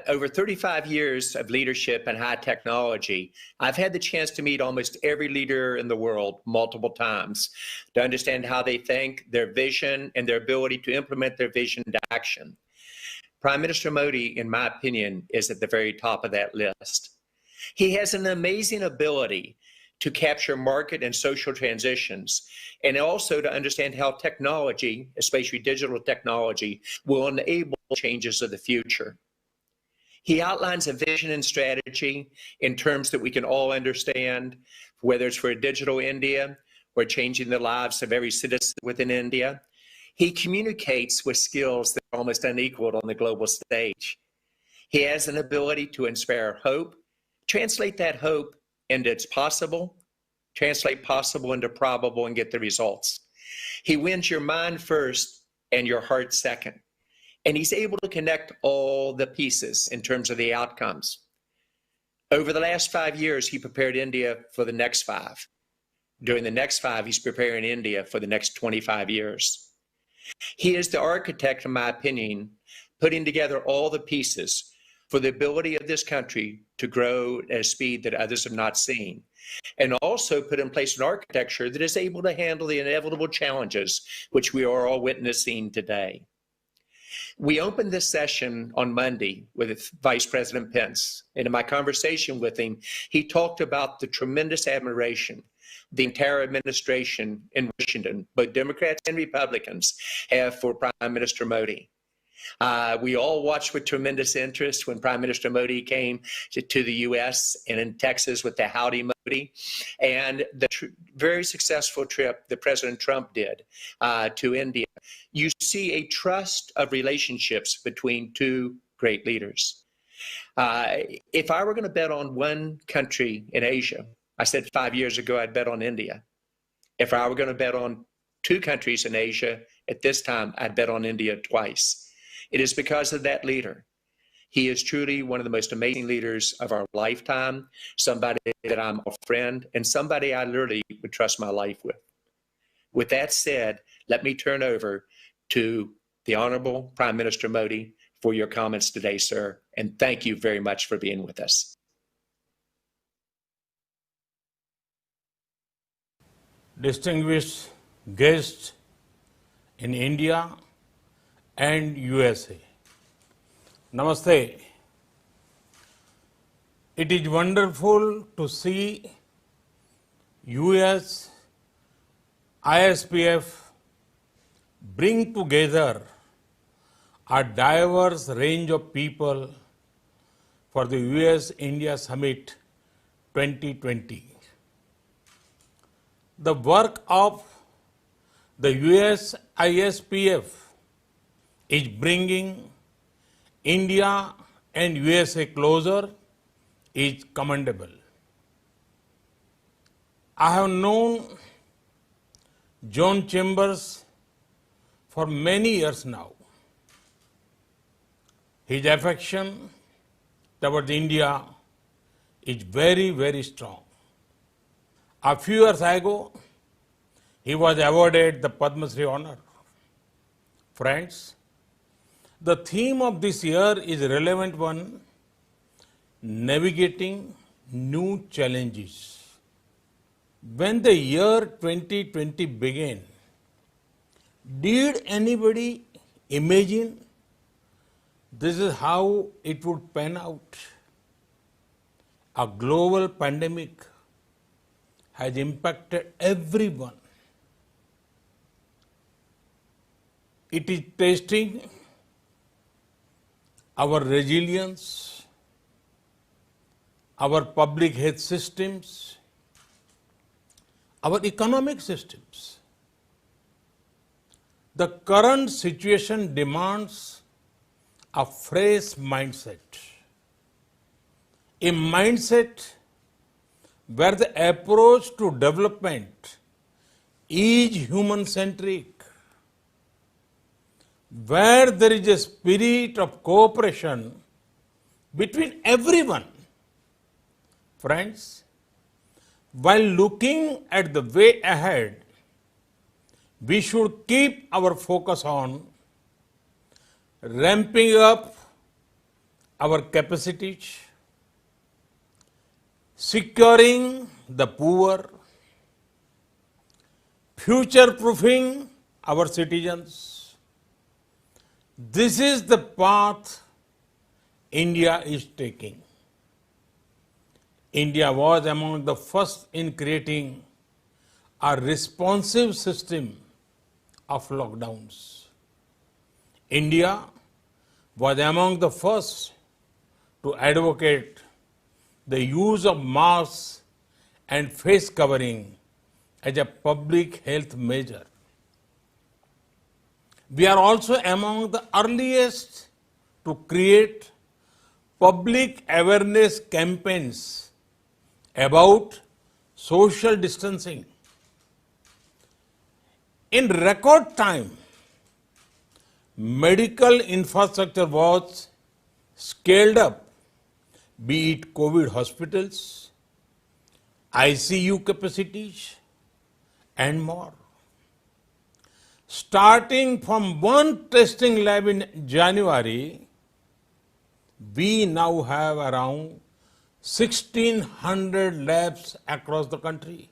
over 35 years of leadership and high technology, I've had the chance to meet almost every leader in the world multiple times to understand how they think, their vision, and their ability to implement their vision to action. Prime Minister Modi, in my opinion, is at the very top of that list. He has an amazing ability to capture market and social transitions, and also to understand how technology, especially digital technology, will enable changes of the future. He outlines a vision and strategy in terms that we can all understand, whether it's for a digital India or changing the lives of every citizen within India. He communicates with skills that are almost unequaled on the global stage. He has an ability to inspire hope, translate that hope into it's possible, translate possible into probable, and get the results. He wins your mind first and your heart second. And he's able to connect all the pieces in terms of the outcomes. Over the last 5 years, he prepared India for the next 5. During the next 5, he's preparing India for the next 25 years. He is the architect, in my opinion, putting together all the pieces for the ability of this country to grow at a speed that others have not seen, and also put in place an architecture that is able to handle the inevitable challenges which we are all witnessing today. We opened this session on Monday with Vice President Pence, and in my conversation with him, he talked about the tremendous admiration the entire administration in Washington, both Democrats and Republicans, have for Prime Minister Modi. We all watched with tremendous interest when Prime Minister Modi came to the U.S. and in Texas with the Howdy Modi, and the very successful trip that President Trump did to India. You see a trust of relationships between two great leaders. If I were going to bet on one country in Asia, I said 5 years ago I'd bet on India. If I were going to bet on two countries in Asia at this time, I'd bet on India twice. It is because of that leader. He is truly one of the most amazing leaders of our lifetime, somebody that I'm a friend, and somebody I literally would trust my life with. With that said, let me turn over to the Honorable Prime Minister Modi for your comments today, sir, and thank you very much for being with us. Distinguished guests in India and USA. Namaste. It is wonderful to see US ISPF bring together a diverse range of people for the US-India Summit 2020. The work of the US ISPF is bringing India and USA closer is commendable. I have known John Chambers for many years now. His affection towards India is very, very strong. A few years ago, he was awarded the Padma Shri honor. Friends, the theme of this year is a relevant one, navigating new challenges. When the year 2020 began, did anybody imagine this is how it would pan out? A global pandemic has impacted everyone. It is testing our resilience, our public health systems, our economic systems. The current situation demands a fresh mindset, a mindset where the approach to development is human-centric, where there is a spirit of cooperation between everyone. Friends, while looking at the way ahead, we should keep our focus on ramping up our capacities, securing the poor, future-proofing our citizens. This is the path India is taking. India was among the first in creating a responsive system of lockdowns. India was among the first to advocate the use of masks and face covering as a public health measure. We are also among the earliest to create public awareness campaigns about social distancing. In record time, medical infrastructure was scaled up, be it COVID hospitals, ICU capacities, and more. Starting from one testing lab in January, we now have around 1,600 labs across the country.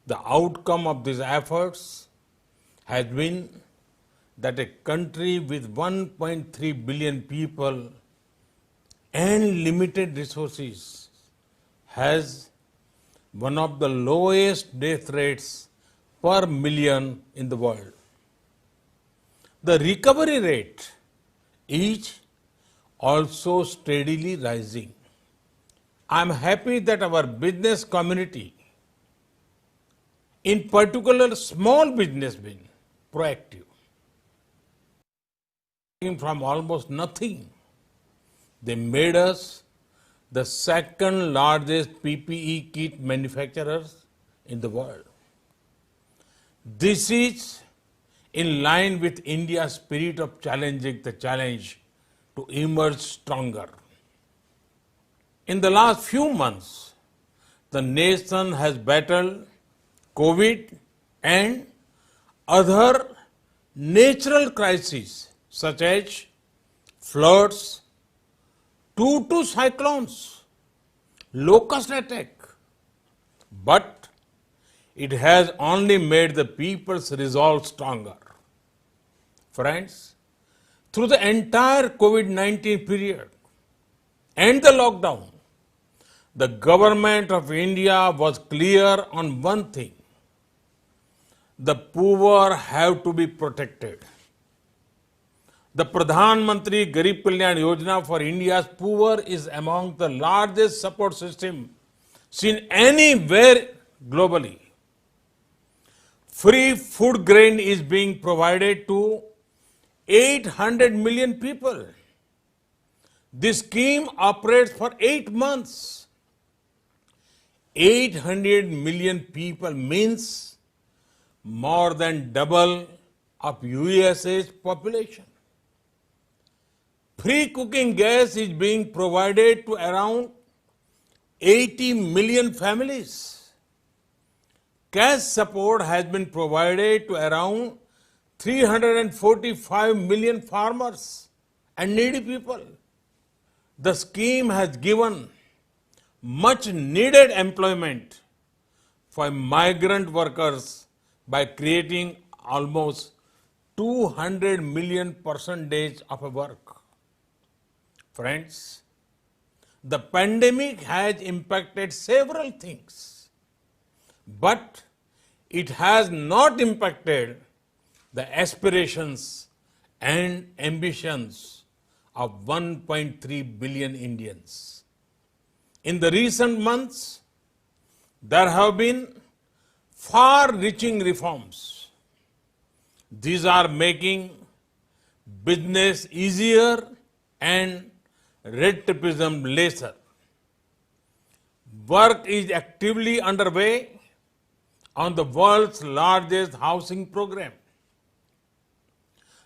The outcome of these efforts has been that a country with 1.3 billion people and limited resources has one of the lowest death rates per million in the world. The recovery rate is also steadily rising. I'm happy that our business community, in particular small business, been proactive. From almost nothing, they made us the second largest PPE kit manufacturers in the world. This is in line with India's spirit of challenging the challenge to emerge stronger. In the last few months, the nation has battled COVID and other natural crises such as floods, two cyclones, locust attack. But it has only made the people's resolve stronger. Friends, through the entire COVID-19 period and the lockdown, the government of India was clear on one thing: the poor have to be protected. The Pradhan Mantri Garib Kalyan Yojana for India's poor is among the largest support system seen anywhere globally. Free food grain is being provided to 800 million people. This scheme operates for 8 months. 800 million people means more than double of USA's population. Free cooking gas is being provided to around 80 million families. Cash support has been provided to around 345 million farmers and needy people. The scheme has given much needed employment for migrant workers by creating almost 200 million percentage of work. Friends, the pandemic has impacted several things, but it has not impacted the aspirations and ambitions of 1.3 billion Indians. In the recent months, there have been far-reaching reforms. These are making business easier and red tapeism lesser. Work is actively underway on the world's largest housing program.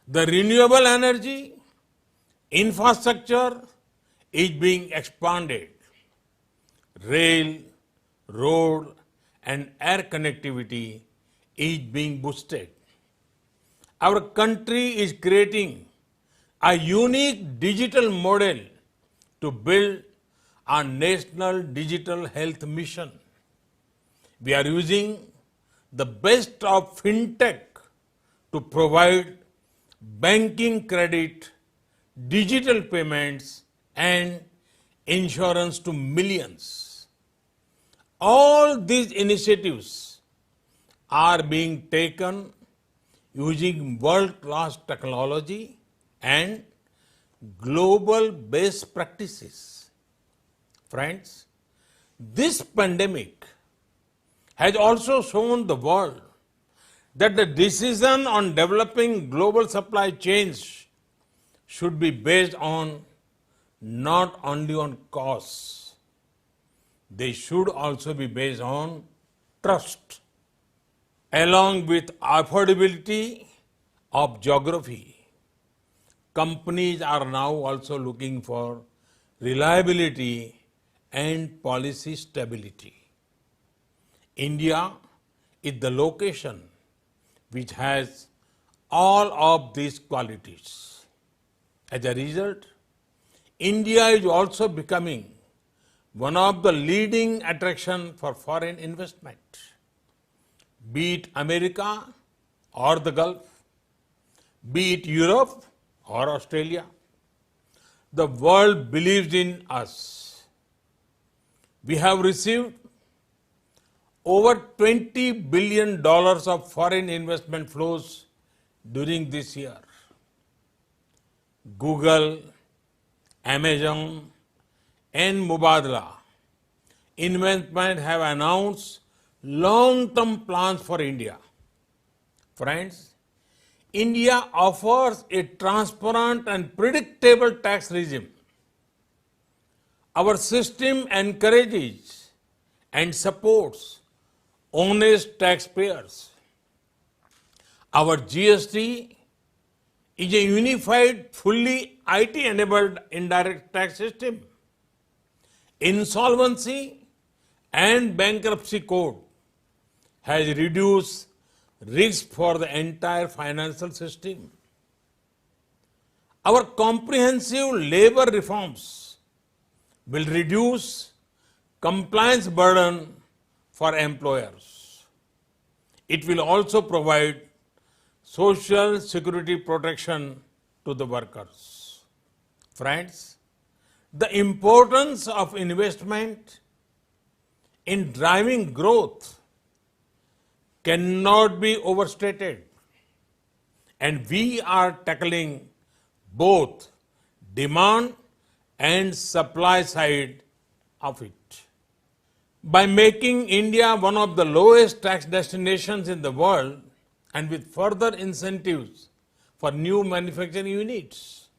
The renewable energy infrastructure is being expanded. Rail, road, and air connectivity is being boosted. Our country is creating a unique digital model to build our national digital health mission. We are using the best of fintech to provide banking credit, digital payments, and insurance to millions. All these initiatives are being taken using world-class technology and global best practices. Friends, this pandemic has also shown the world that the decision on developing global supply chains should be based on not only on costs, they should also be based on trust, along with affordability of geography. Companies are now also looking for reliability and policy stability. India is the location which has all of these qualities. As a result, India is also becoming one of the leading attractions for foreign investment. Be it America or the Gulf, be it Europe or Australia, the world believes in us. We have received over $20 billion of foreign investment flows during this year. Google, Amazon, and Mubadala Investment have announced long-term plans for India. Friends, India offers a transparent and predictable tax regime. Our system encourages and supports honest taxpayers. Our GST is a unified, fully IT-enabled indirect tax system. Insolvency and bankruptcy code has reduced risk for the entire financial system. Our comprehensive labor reforms will reduce compliance burden for employers. It will also provide social security protection to the workers. Friends, the importance of investment in driving growth cannot be overstated, and we are tackling both demand and supply side of it. By making India one of the lowest tax destinations in the world and with further incentives for new manufacturing units,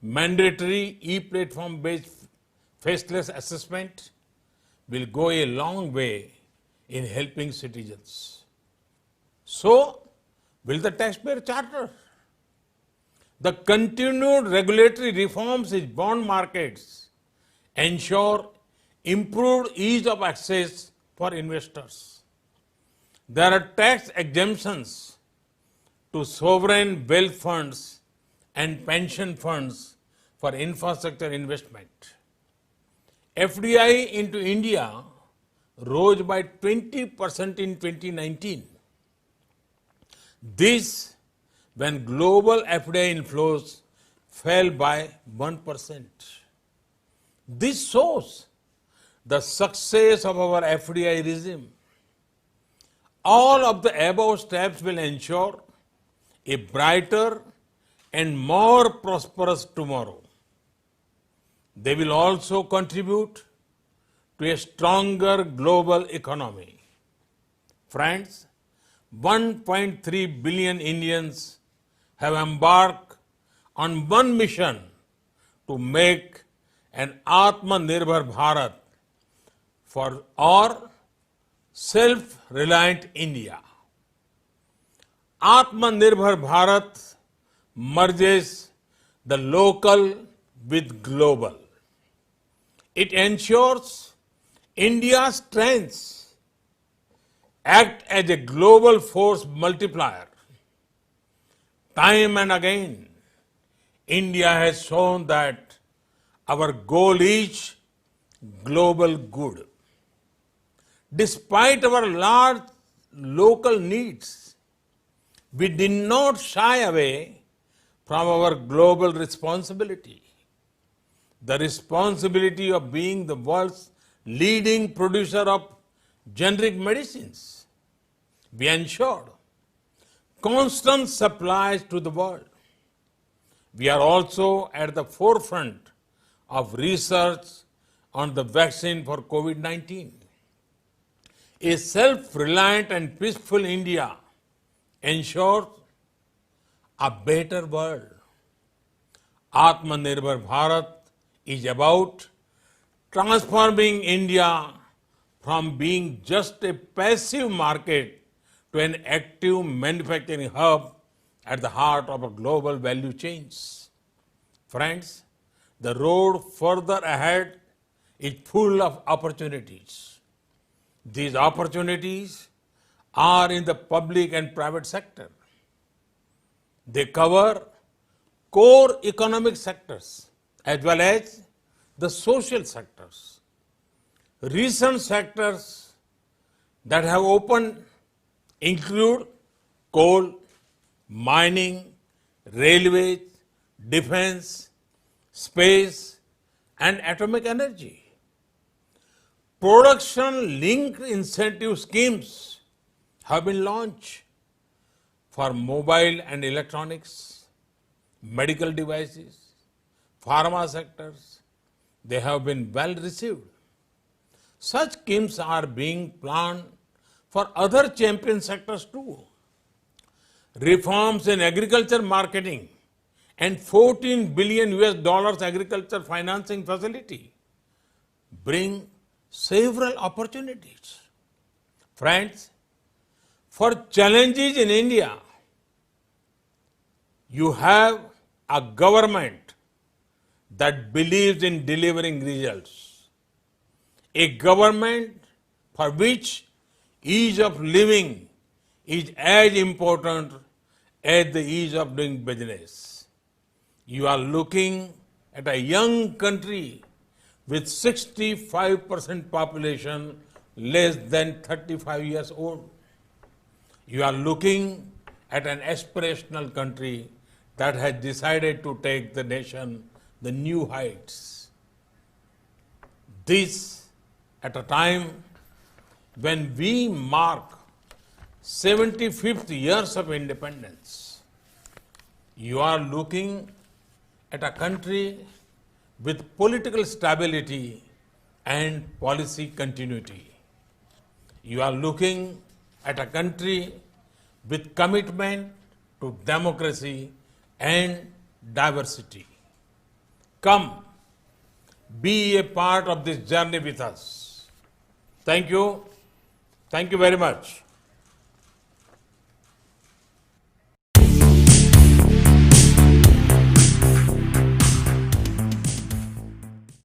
mandatory e-platform based faceless assessment will go a long way in helping citizens. So, will the taxpayer charter? The continued regulatory reforms in bond markets ensure improved ease of access for investors. There are tax exemptions to sovereign wealth funds and pension funds for infrastructure investment. FDI into India rose by 20% in 2019. This when global FDI inflows fell by 1%. This shows the success of our FDI regime. All of the above steps will ensure a brighter and more prosperous tomorrow. They will also contribute to a stronger global economy. Friends, 1.3 billion Indians have embarked on one mission to make an Atmanirbhar Bharat for our self-reliant India. Atmanirbhar Bharat merges the local with global. It ensures India's strengths act as a global force multiplier. Time and again, India has shown that our goal is global good. Despite our large local needs, we did not shy away from our global responsibility. The responsibility of being the world's leading producer of generic medicines. We ensured constant supplies to the world. We are also at the forefront of research on the vaccine for COVID-19. A self-reliant and peaceful India ensures a better world. Atmanirbhar Bharat is about transforming India from being just a passive market to an active manufacturing hub at the heart of a global value chains. Friends, the road further ahead is full of opportunities. These opportunities are in the public and private sector. They cover core economic sectors as well as the social sectors. Recent sectors that have opened include coal, mining, railways, defense, space, and atomic energy. Production-linked incentive schemes have been launched for mobile and electronics, medical devices, pharma sectors. They have been well received. Such schemes are being planned for other champion sectors too. Reforms in agriculture marketing and $14 billion agriculture financing facility bring several opportunities. Friends, for challenges in India, you have a government that believes in delivering results. A government for which ease of living is as important as the ease of doing business. You are looking at a young country with 65% population less than 35 years old. You are looking at an aspirational country that has decided to take the nation the new heights. This at a time when we mark 75th years of independence. You are looking at a country with political stability and policy continuity. You are looking at a country with commitment to democracy and diversity. Come, be a part of this journey with us. Thank you. Thank you very much.